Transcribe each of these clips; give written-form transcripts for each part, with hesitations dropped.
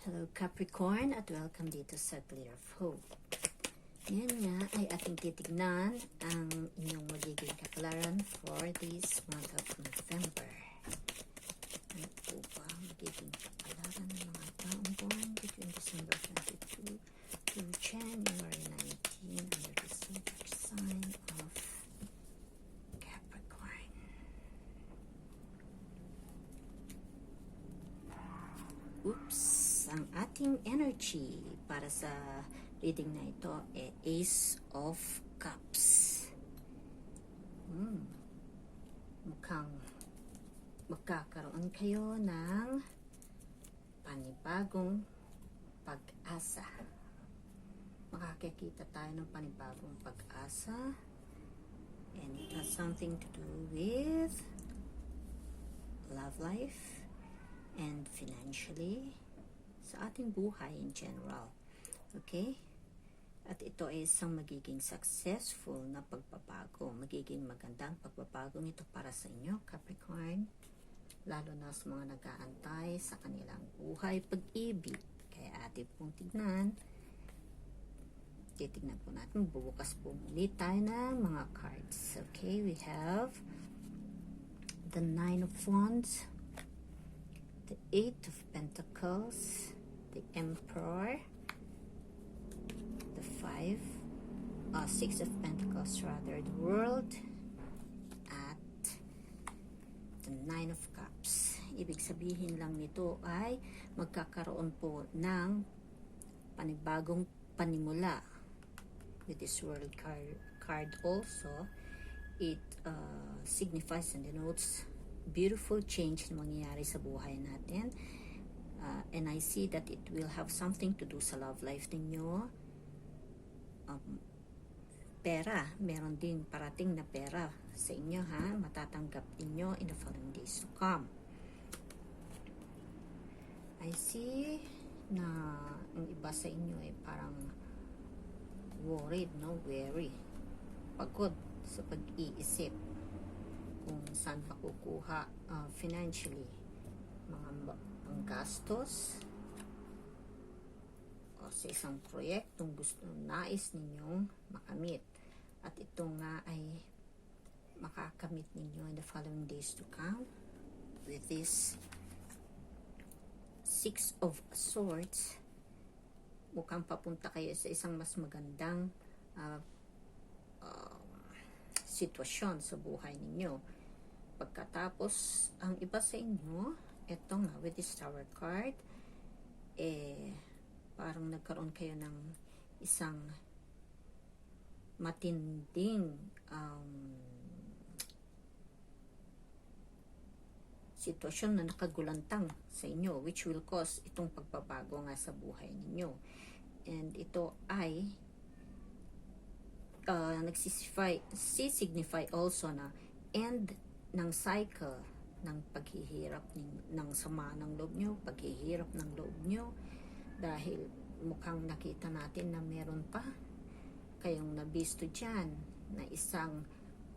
Hello Capricorn at welcome dito sa Glitter of Hope. Ngayon nga ay ating titignan ang inyong magiging kapalaran for this month of November. Ano po ba magiging kapalaran ng mga taong born between December 22 to January 19 under the zodiac sign of Capricorn? Oops! Ang ating energy para sa reading na ito ay Ace of Cups. Mukhang magkakaroon kayo ng panibagong pag-asa. Makakakita tayo ng panibagong pag-asa, and it has something to do with love life and financially sa ating buhay in general. Okay? At ito ay isang magiging successful na pagbabago. Magiging magandang pagbabago nito para sa inyo, Capricorn. Lalo na sa mga nag-aantay sa kanilang buhay pag-ibig. Kaya ating pong tignan. Titignan po natin. Bubukas po muli tayo ng mga cards. Okay? We have the Nine of Wands, the Eight of Pentacles, the Emperor, the Six of Pentacles rather, the World, at the Nine of Cups. Ibig sabihin lang nito ay magkakaroon po ng panibagong panimula. With this World card also, it signifies and denotes beautiful change na mangyayari sa buhay natin. And I see that it will have something to do sa love life ninyo. Pera, meron din parating na pera sa inyo, ha? Matatanggap ninyo in the following days to come. I see na ang iba sa inyo ay parang worried, no? Weary. Pagod sa pag-iisip kung saan ka kukuha financially. Ang gastos o sa isang proyektong nais ninyong makamit. At ito nga ay makakamit ninyo in the following days to come with this Six of Swords. Mukhang papunta kayo sa isang mas magandang sitwasyon sa buhay ninyo. Pagkatapos, ang iba sa inyo, eto nga, with this Tower card, parang nagkaroon kayo ng isang matinding sitwasyon na nakagulantang sa inyo, which will cause itong pagbabago nga sa buhay ninyo. And ito ay nagsisignify also na end ng cycle ng paghihirap ng sama ng loob nyo, paghihirap ng loob nyo, dahil mukhang nakita natin na meron pa kayong nabisto dyan na isang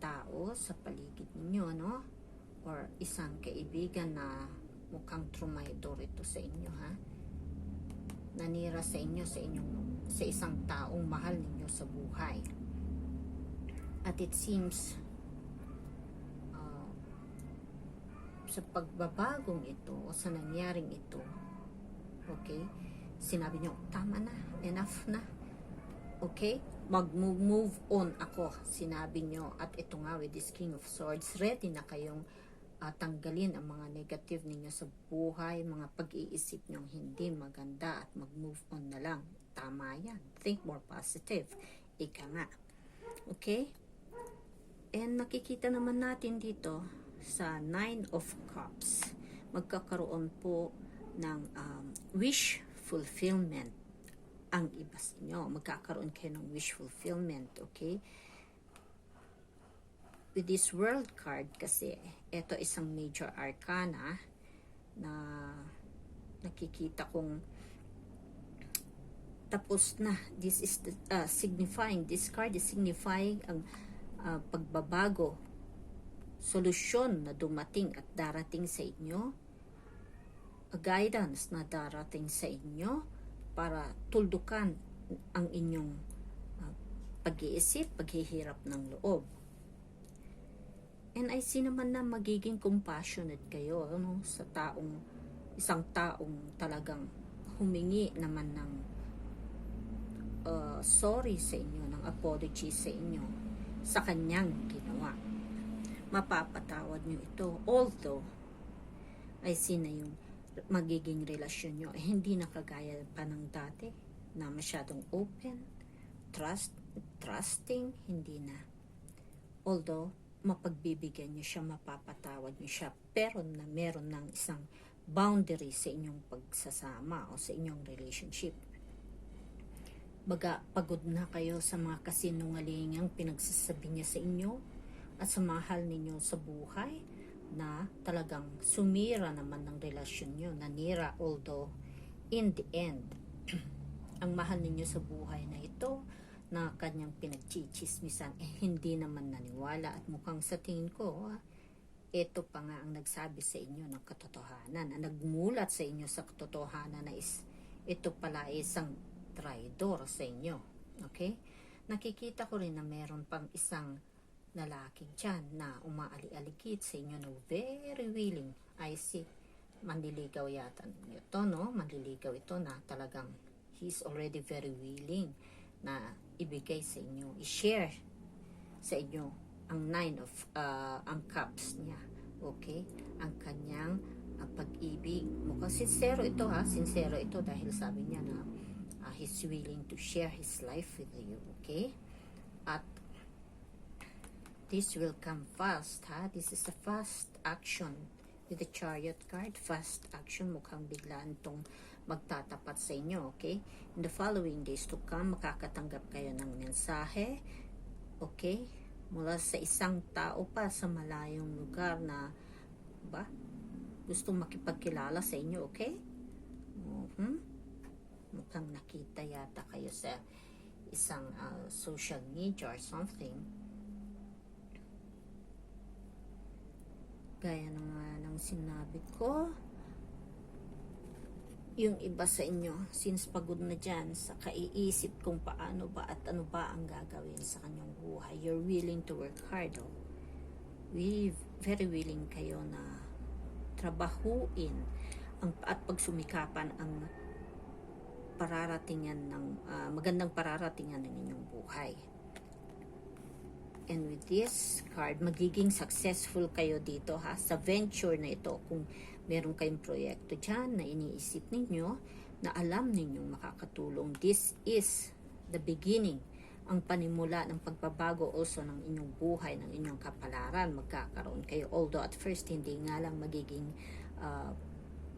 tao sa paligid ninyo, no? Or isang kaibigan na mukhang trumaydor ito sa inyo, ha? Nanira sa inyo, sa isang taong mahal ninyo sa buhay. At it seems sa pagbabagong ito o sa nangyaring ito, okay, sinabi nyo, tama na, enough na, okay, mag-move on ako, sinabi nyo. At ito nga, with this King of Swords, ready na kayong tanggalin ang mga negative ninyo sa buhay, mga pag-iisip nyong hindi maganda, at mag-move on na lang. Tama yan, think more positive, ika nga, okay. And nakikita naman natin dito sa Nine of Cups, magkakaroon po ng wish fulfillment. Ang iba sa inyo, magkakaroon kayo ng wish fulfillment, okay? With this World card kasi, ito isang major arcana na nakikita kong tapos na. This is the, signifying, this card is signifying ang pagbabago, solusyon na dumating at darating sa inyo guidance na darating sa inyo para tuldukan ang inyong pag-iisip, paghihirap ng loob. And I see naman na magiging compassionate kayo, no, sa isang taong talagang humingi naman ng sorry sa inyo, ng apology sa inyo sa kanyang ginawa. Mapapatawad nyo ito, although I see na yung magiging relasyon nyo hindi nakagaya pa ng dati na masyadong open, trusting, hindi na. Although mapagbibigyan nyo siya, mapapatawad nyo siya, pero na meron ng isang boundary sa inyong pagsasama o sa inyong relationship. Baga, pagod na kayo sa mga kasinungalingang pinagsasabi niya sa inyo at sa mahal ninyo sa buhay na talagang sumira naman ng relasyon nyo, nanira, although in the end, ang mahal ninyo sa buhay na ito na kanyang pinagchichismisan, hindi naman naniwala at mukhang sa tingin ko, ito pa nga ang nagsabi sa inyo ng katotohanan, ang nagmulat sa inyo sa katotohanan na ito pala isang traidor sa inyo. Okay? Nakikita ko rin na meron pang isang lalaki dyan na umaali-alikit sa inyo na very willing. I see. Manliligaw yata ito, no? Manliligaw ito na talagang he's already very willing na ibigay sa inyo, i-share sa inyo ang ang cups niya. Okay? Ang kanyang pag-ibig. Mukhang sincero ito, ha? Sincero ito dahil sabi niya na he's willing to share his life with you. Okay? At this will come fast, ha? This is a fast action with the Chariot card. Fast action, mukhang biglaan itong magtatapat sa inyo, okay? In the following days to come, makakatanggap kayo ng mensahe, okay? Mula sa isang tao pa sa malayong lugar na, gustong makipagkilala sa inyo, okay? Mukhang nakita yata kayo sa isang social media or something. Gaya ng sinabi ko, yung iba sa inyo, since pagod na dyan sa kaiisip kung paano ba at ano ba ang gagawin sa kanyang buhay, you're willing to work hard. Very willing kayo na trabahuin at pagsumikapan ang pararatingan ng magandang pararatingan ng inyong buhay. And with this card, magiging successful kayo dito, ha, sa venture na ito. Kung meron kayong proyekto dyan na iniisip ninyo, na alam ninyong makakatulong, this is the beginning, ang panimula ng pagbabago also ng inyong buhay, ng inyong kapalaran. Magkakaroon kayo, although at first hindi nga lang magiging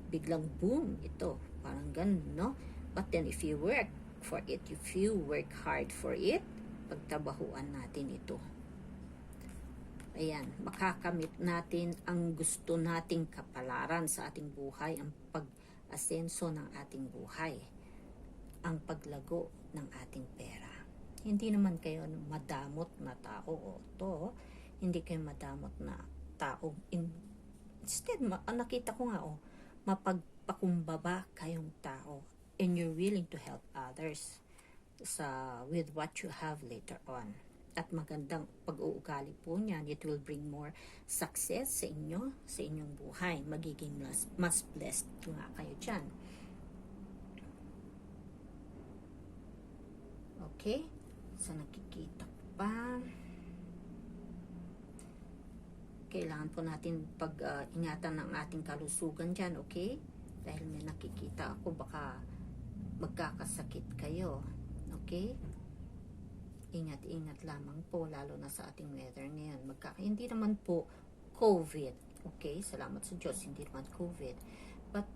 biglang boom ito, parang ganun, no? But then if you work for it, if you work hard for it, pagtrabahuan natin ito. Ayan, makakamit natin ang gusto nating kapalaran sa ating buhay, ang pag-asenso ng ating buhay, ang paglago ng ating pera. Hindi naman kayo madamot na tao, hindi kayo madamot na tao. Instead, nakita ko nga, mapagpakumbaba kayong tao, and you're willing to help others with what you have later on. At magandang pag-uugali po niyan, it will bring more success sa inyo, sa inyong buhay. Magiging mas blessed nga kayo dyan. Okay? So, nakikita ko pa. Kailangan po natin pag-ingatan ng ating kalusugan dyan, okay? Dahil may nakikita ako, baka magkakasakit kayo. Okay? Ingat-ingat lamang po, lalo na sa ating weather ngayon. Hindi naman po COVID, okay? Salamat sa Diyos, hindi naman COVID. But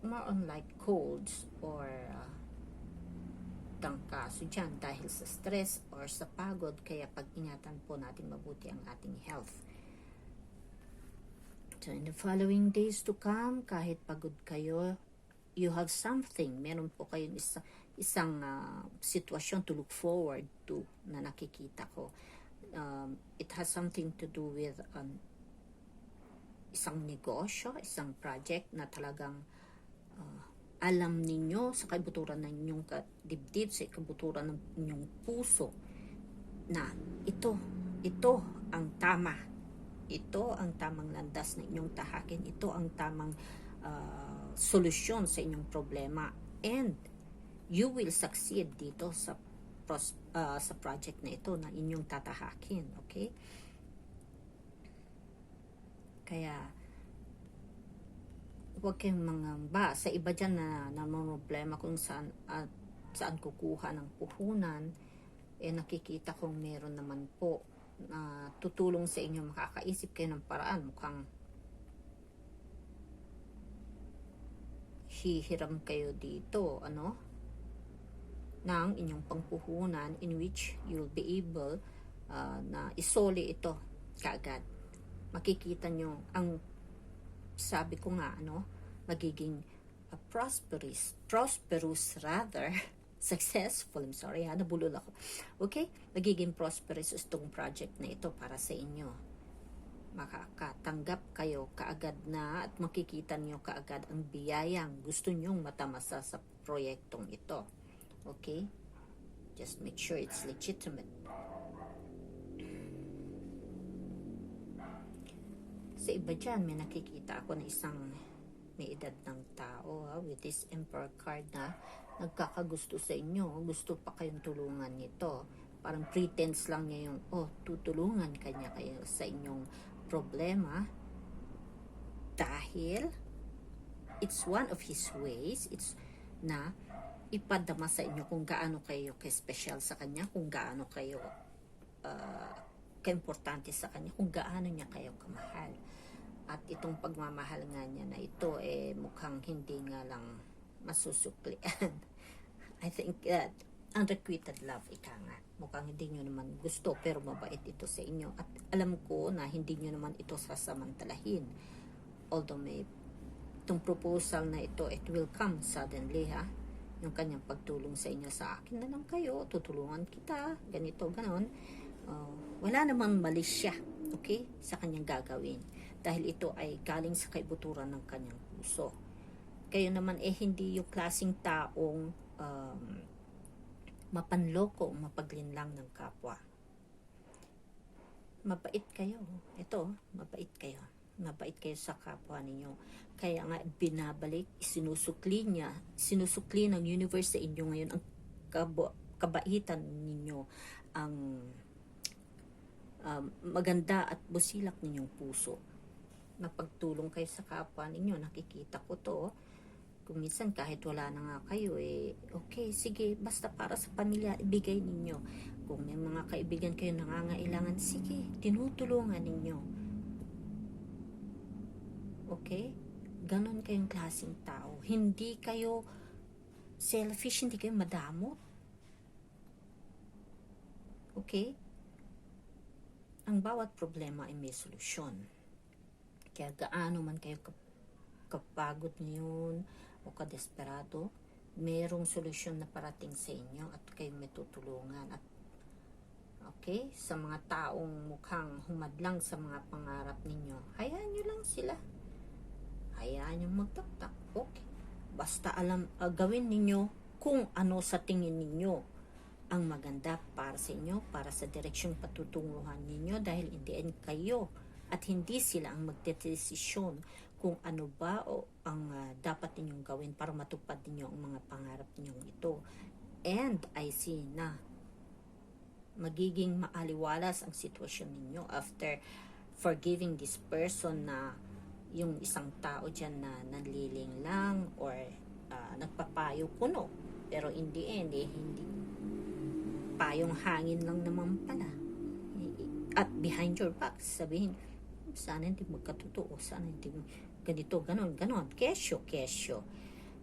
more on like colds or tangkaso dyan dahil sa stress or sa pagod. Kaya pag-ingatan po natin mabuti ang ating health. So in the following days to come, kahit pagod kayo, you have something. Meron po kayong isang sitwasyon to look forward to na nakikita ko. It has something to do with isang negosyo, isang project na talagang alam ninyo sa kabuturan ng inyong dibdib, sa kabuturan ng inyong puso na ito ang tama. Ito ang tamang landas na inyong tahakin. Ito ang tamang solusyon sa inyong problema. And you will succeed dito sa project na ito na inyong tatahakin. Okay? Kaya, huwag kayong mangamba. Sa iba dyan na problema kung saan kukuha ng puhunan, nakikita kong meron naman po na tutulong sa inyo, makakaisip kayo ng paraan. Mukhang hihiram kayo dito, ng inyong pangpuhunan in which you'll be able na isoli ito kaagad. Makikita nyo, ang sabi ko nga, magiging prosperous rather, successful, I'm sorry, nabulol ako. Okay? Magiging prosperous itong project na ito para sa inyo. Makakatanggap kayo kaagad na at makikita nyo kaagad ang biyayang gusto nyong matamasa sa proyektong ito. Okay? Just make sure it's legitimate. Sa iba dyan, may nakikita ako na isang may edad ng tao with this Emperor card na nagkakagusto sa inyo. Gusto pa kayong tulungan nito. Parang pretense lang niya yung, tutulungan kanya kayo sa inyong problema. Dahil it's one of his ways, it's na ipadama sa inyo kung gaano kayo ka-special sa kanya, kung gaano kayo ka-importante sa kanya, kung gaano niya kayo kamahal. At itong pagmamahal nga niya na ito, mukhang hindi nga lang masusuklian. I think that unrequited love, ika nga. Mukhang hindi nyo naman gusto, pero mabait ito sa inyo. At alam ko na hindi nyo naman ito sasamantalahin. Although may itong proposal na ito, it will come suddenly, yung kanyang pagtulong sa inyo, sa akin na lang kayo, tutulungan kita, ganito, ganon. Wala namang mali siya, okay, sa kanyang gagawin. Dahil ito ay galing sa kaibuturan ng kanyang puso. Kayo naman hindi yung klaseng taong mapanloko, mapaglinlang ng kapwa. Mabait kayo. Ito, mabait kayo. Mabait kayo sa kapwa ninyo. Kaya nga binabalik, sinusukli ng universe sa inyo ngayon ang kabaitan ninyo, ang maganda at busilak ninyong puso. Mapagtulong kayo sa kapwa ninyo. Nakikita ko to. Kung minsan kahit wala na nga kayo, okay, sige, basta para sa pamilya, ibigay ninyo. Kung may mga kaibigan kayo nangangailangan, sige, tinutulungan ninyo. Okay? Ganon kayong klaseng tao. Hindi kayo selfish, hindi kayo madamot. Okay? Ang bawat problema ay may solusyon. Kaya gaano man kayo kapagod ngayon o kadesperado, merong solusyon na parating sa inyo at kayong may tutulungan. At okay, sa mga taong mukhang humadlang sa mga pangarap ninyo, hayaan nyo lang sila. Hayaan nyo magtaktak. Okay. Basta gawin ninyo kung ano sa tingin ninyo ang maganda para sa inyo, para sa direksyong patutunguhan ninyo, dahil in the end kayo at hindi sila ang magdedesisyon kung ano ba o ang dapat ninyong gawin para matupad ninyo ang mga pangarap ninyong ito. And I see na magiging maaliwalas ang sitwasyon ninyo after forgiving this person na yung isang tao dyan na nanliling lang or nagpapayo kuno. Pero in the end, hindi payong hangin lang naman pala. At behind your back, sabihin, sana hindi magkatotoo, sana hindi ganito, ganon, kesyo.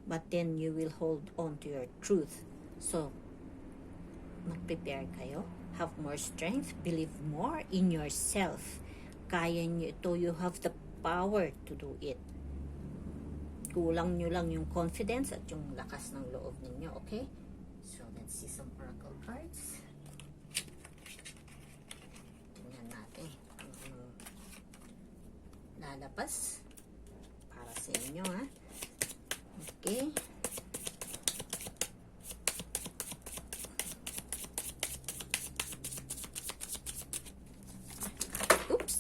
But then you will hold on to your truth. So, mag-prepare kayo, have more strength, believe more in yourself. Kaya nyo ito, you have the power to do it. Kulang nyo lang yung confidence at yung lakas ng loob ninyo, okay? So, let's see some oracle cards. lalabas para sa inyo, ha? Okay. Oops!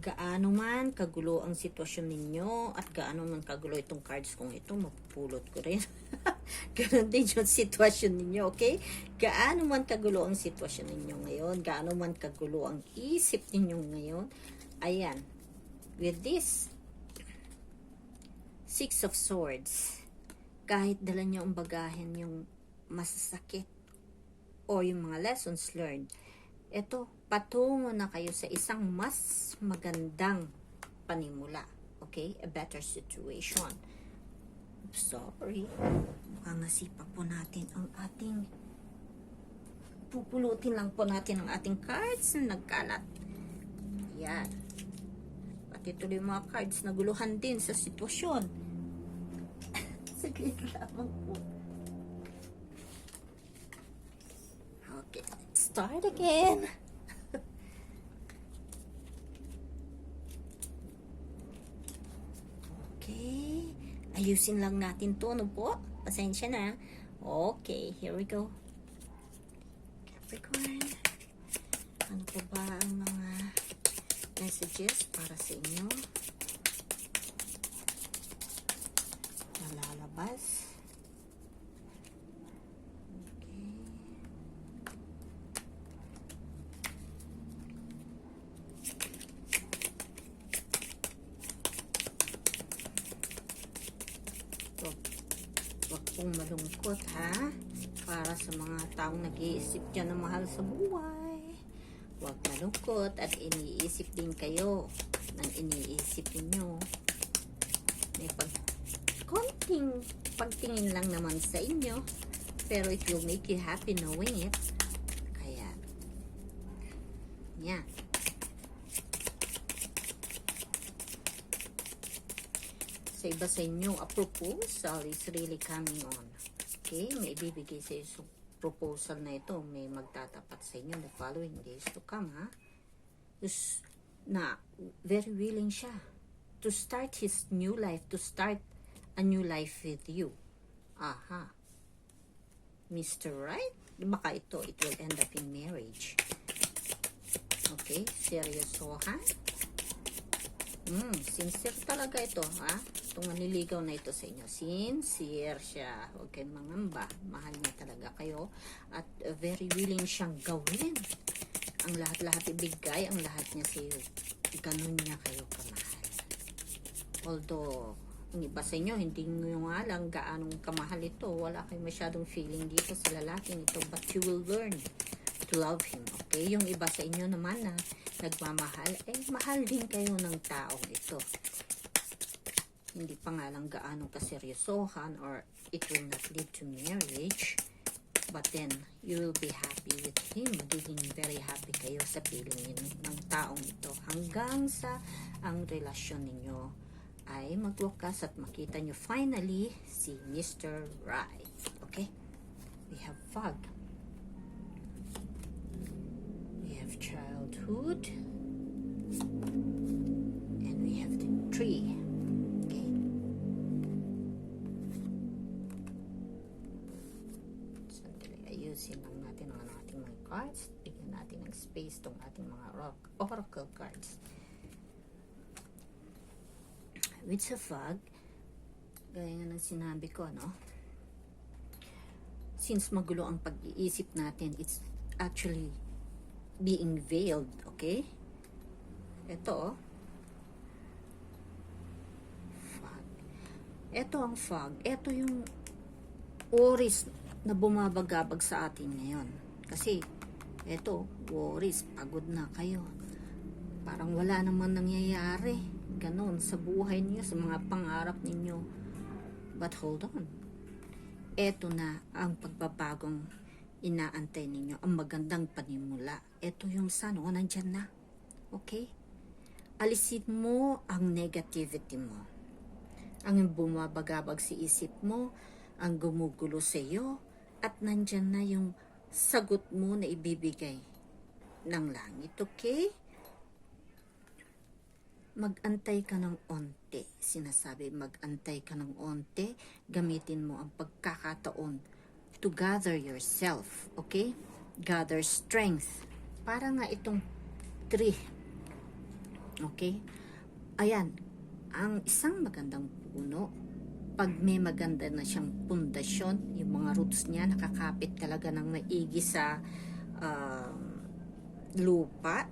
Gaano man kagulo ang sitwasyon ninyo at gaano man kagulo itong cards kong ito, mapupulot ko rin. Ganon din yung sitwasyon ninyo, okay? Gaano man kagulo ang sitwasyon ninyo ngayon, gaano man kagulo ang isip ninyo ngayon, ayan, with this Six of Swords, kahit dala nyo ang bagahin yung masasakit o yung mga lessons learned, ito, patungo na kayo sa isang mas magandang panimula. Okay? A better situation. Sorry. Mukhang nasipa po natin ang ating, pupulutin lang po natin ang ating cards na nagkalat. Yan. Pati tuloy mga cards naguluhan din sa sitwasyon. Saglit lamang po. Okay, let's start again. Okay. Ayusin lang natin to, ano po? Pasensya na. Okay, here we go. Capricorn. Ano po ba ang mga messages para sa inyo? Nalalabas. Huwag pong malungkot, ha? Para sa mga taong nag-iisip dyan na mahal sa buhay. Huwag malungkot at iniisip din kayo ng iniisip ninyo. May konting pagtingin lang naman sa inyo, pero it will make you happy knowing it. Kaya, yan. Sa iba sa inyo, a proposal is really coming on. Okay? May ibibigay sa iyo proposal na ito. May magtatapat sa inyo the following days to come, ha? Na very willing siya to start his new life, to start a new life with you. Aha. Mr. Right? Baka ito, it will end up in marriage. Okay? Seryoso, ha? Sincere talaga ito, ha? Itong manliligaw na ito sa inyo. Sincere siya. Huwag kayong mangamba. Mahal niya talaga kayo. At very willing siyang gawin. Ang lahat-lahat ibigay, ang lahat niya sa iyo. Ganun niya kayo kamahal. Although, ang iba sa inyo, hindi nyo nga lang gaanong kamahal ito. Wala kayong masyadong feeling dito sa lalaking ito. But you will learn to love him. Okay? Yung iba sa inyo naman na nagmamahal, mahal din kayo ng taong ito. Hindi pa nga lang gaano kaseryosohan or it will not lead to marriage. But then, you will be happy with him. Magiging very happy kayo sa piling ng taong ito. Hanggang sa ang relasyon ninyo ay magwakas at makita nyo finally si Mr. Right. Okay? We have fog. We have childhood. And we have the tree. Okay? Sandali, ayusin lang natin ang ating mga cards. Bigyan natin ng space tong ating mga oracle cards. With sa fog, gaya nga ng sinabi ko, no? Since magulo ang pag-iisip natin, it's actually being veiled, okay? Ito, fog. Ito ang fog. Ito yung worries na bumabagabag sa atin ngayon. Kasi, ito, worries, pagod na kayo. Parang wala naman nangyayari. Ganon sa buhay niyo, sa mga pangarap ninyo. But hold on. Ito na ang pagbabagong inaantay ninyo. Ang magandang panimula. Ito yung sun. O, nandyan na. Okay? Alisin mo ang negativity mo. Ang bumabagabag sa isip mo. Ang gumugulo sa iyo. At nandyan na yung sagot mo na ibibigay ng langit. Okay? Mag-antay ka ng onte. Sinasabi, mag-antay ka ng onte. Gamitin mo ang pagkakataon to gather yourself. Okay? Gather strength. Para nga itong tree. Okay? Ayan. Ang isang magandang puno, pag may maganda na siyang pundasyon, yung mga roots niya nakakapit talaga ng maigi sa lupa,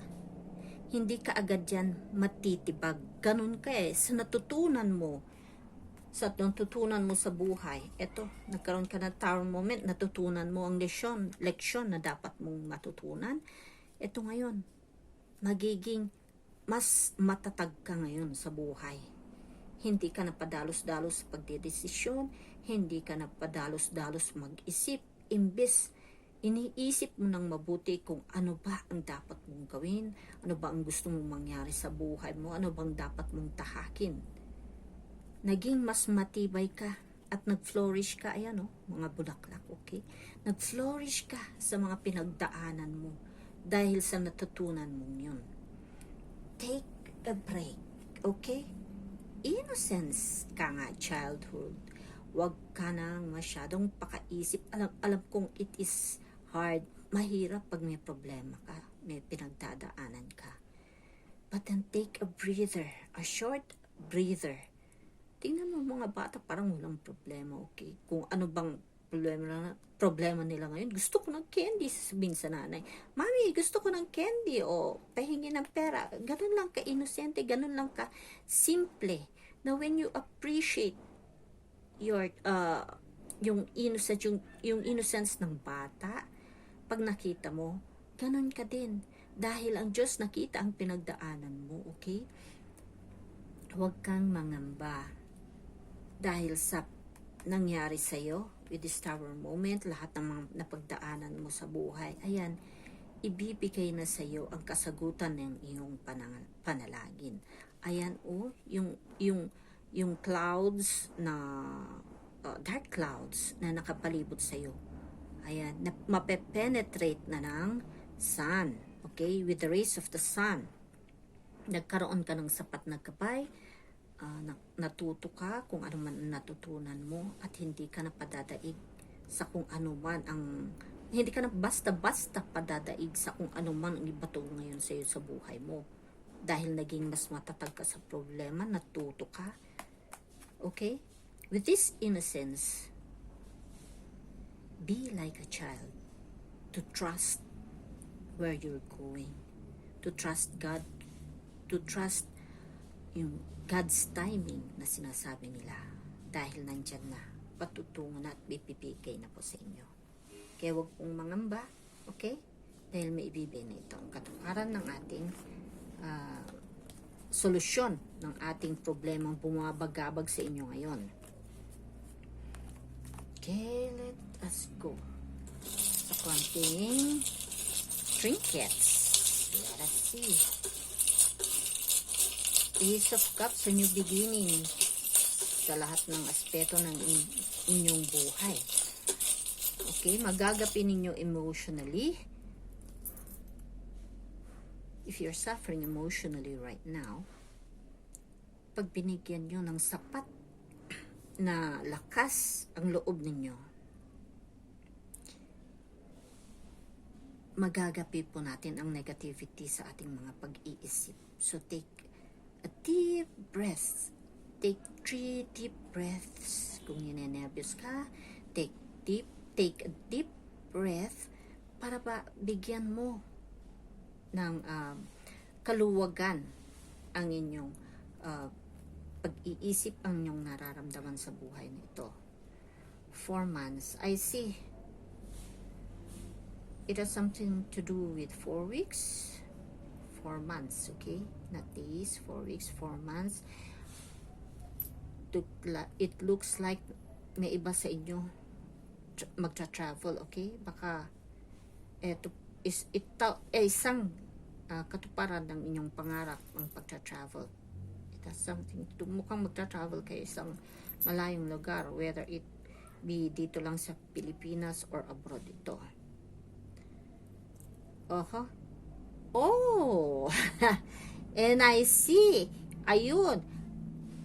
hindi ka agad yan matitibag. Ganun ka sa natutunan mo. Sa buhay. Eto, nagkaroon ka ng tower moment, natutunan mo ang leksyon na dapat mong matutunan. Eto ngayon, magiging mas matatag ka ngayon sa buhay. Hindi ka na padalos-dalos sa pagdedesisyon, hindi ka na padalos-dalos mag-isip, imbes iniisip mo ng mabuti kung ano ba ang dapat mong gawin, ano ba ang gusto mong mangyari sa buhay mo, ano bang dapat mong tahakin. Naging mas matibay ka at nag-flourish ka, ayan mga bulaklak, okay? Nag-flourish ka sa mga pinagdaanan mo dahil sa natutunan mong yun. Take a break, okay? Innocence ka nga, childhood. Huwag ka nang masyadong pakaisip. Alam kong it is hard, mahirap pag may problema ka, may pinagdadaanan ka. But then take a breather, a short breather. Tingnan mo mga bata, parang walang problema, okay? Kung ano bang problema nila ngayon, gusto ko ng candy, sasabihin sa nanay, Mami, gusto ko ng candy, o pahingi ng pera. Ganun lang ka-inosente, ganun lang ka-simple. Now, when you appreciate your, yung innocence ng bata, pag nakita mo, ganun ka din. Dahil ang Diyos nakita ang pinagdaanan mo, okay? Huwag kang mangamba. Dahil sa nangyari sa'yo, with this tower moment, lahat ng mga napagdaanan mo sa buhay, ayan, ibibigay na sa'yo ang kasagutan ng iyong panalangin. Ayan, yung clouds na, dark clouds na nakapalibot sa'yo. Ayan, mapepenetrate na ng sun. Okay, with the rays of the sun. Nagkaroon ka ng sapat na gabay, natuto ka kung ano man natutunan mo, at hindi ka na padadaig sa kung ano man hindi ka na basta-basta padadaig sa kung ano man ang ibato ngayon sa iyo sa buhay mo. Dahil naging mas matatag ka sa problema, natuto ka. Okay? With this innocence, be like a child, to trust where you're going, to trust God, to trust yung God's timing na sinasabi nila, dahil nandyan na, patutungan na at bibigay na po sa inyo. Kaya huwag pong mangamba, okay? Dahil may ibibigay na ito ang katuparan ng ating solusyon ng ating problemang bumabagabag sa inyo ngayon. Okay, let us go sa konting trinkets. Let us see. Ace of Cups, a new beginning sa lahat ng aspeto ng inyong buhay. Okay, magagapi ninyo emotionally. If you're suffering emotionally right now, pag binigyan nyo ng sapat na lakas ang loob ninyo, magagapi po natin ang negativity sa ating mga pag-iisip. So take a deep breath. Take 3 deep breaths. Kung ninenervyos ka, take a deep breath para ba bigyan mo ng kaluwagan ang inyong pag-iisip, ang inyong nararamdaman sa buhay na ito. 4 months. I see. It has something to do with 4 weeks. 4 months, okay? Not days, 4 weeks, 4 months. It looks like may iba sa inyo magtra-travel, okay? Baka isang katuparan ng inyong pangarap ang pagtra-travel. It has something to do. Mukhang magtra-travel kayo isang malayong lugar, whether it be dito lang sa Pilipinas or abroad ito. Oh, and I see Ayun,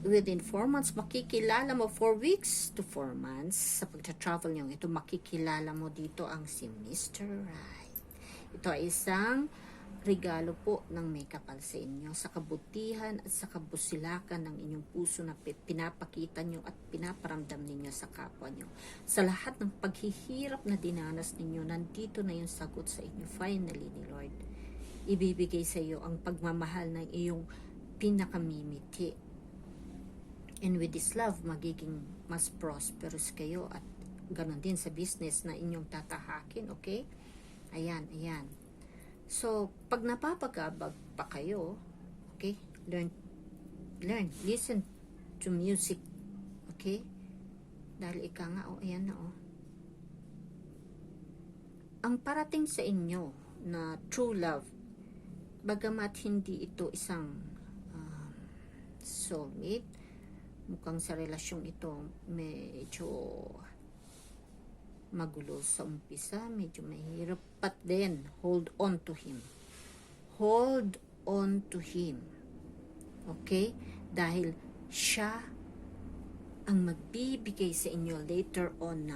within 4 months, makikilala mo 4 weeks to 4 months sa pagta-travel nyo. Ito, makikilala mo dito ang si Mr. Right. Ito ay isang regalo po ng may kapal sa inyo, sa kabutihan at sa kabusilakan ng inyong puso na pinapakita nyo at pinaparamdam ninyo sa kapwa nyo. Sa lahat ng paghihirap na dinanas ninyo, nandito na yung sagot sa inyo. Finally ni Lord, ibibigay sa iyo ang pagmamahal ng iyong pinakamimiti. And with this love, magiging mas prosperous kayo at ganon din sa business na inyong tatahakin, okay? Ayan. So, pag napapagabag pa kayo, okay, learn, listen to music, okay? Dahil ika nga, ayan na, Ang parating sa inyo na true love, bagamat hindi ito isang soulmate, mukhang sa relasyong ito, medyo magulo sa umpisa, medyo mahirap, but then hold on to him. Hold on to him. Okay? Dahil siya ang magbibigay sa inyo later on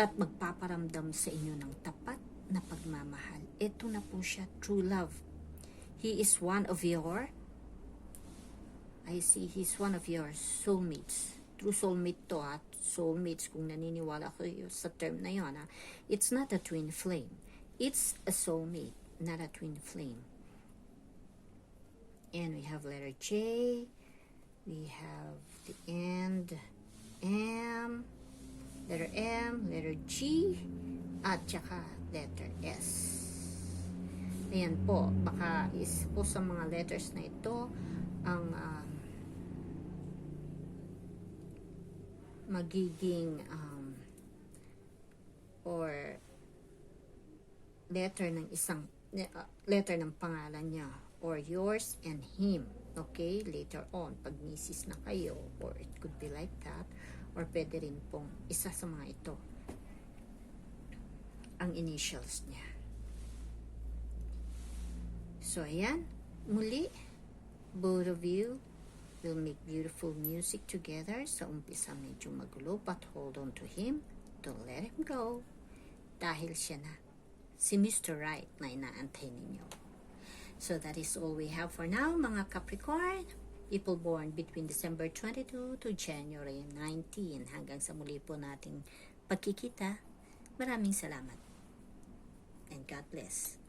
at magpaparamdam sa inyo ng tapat na pagmamahal. Ito na po siya, true love. He is one of your he's one of your soulmates. True soulmate to, soulmates, kung naniniwala ko sa term na yun, it's not a twin flame. It's a soulmate, not a twin flame. And we have letter J, we have the end M, letter G, at saka letter S. Ayan po, baka is po sa mga letters na ito ang magiging or letter ng isang letter ng pangalan niya, or yours and him, okay, later on pag misis na kayo, or it could be like that, or pwede rin pong isa sa mga ito ang initials niya. So ayan, muli, both of you will make beautiful music together. Sa umpisa medyo magulo, but hold on to him. Don't let him go. Dahil siya na, si Mr. Right na inaantay ninyo. So that is all we have for now, mga Capricorn. People born between December 22 to January 19. Hanggang sa muli po nating pagkikita. Maraming salamat. And God bless.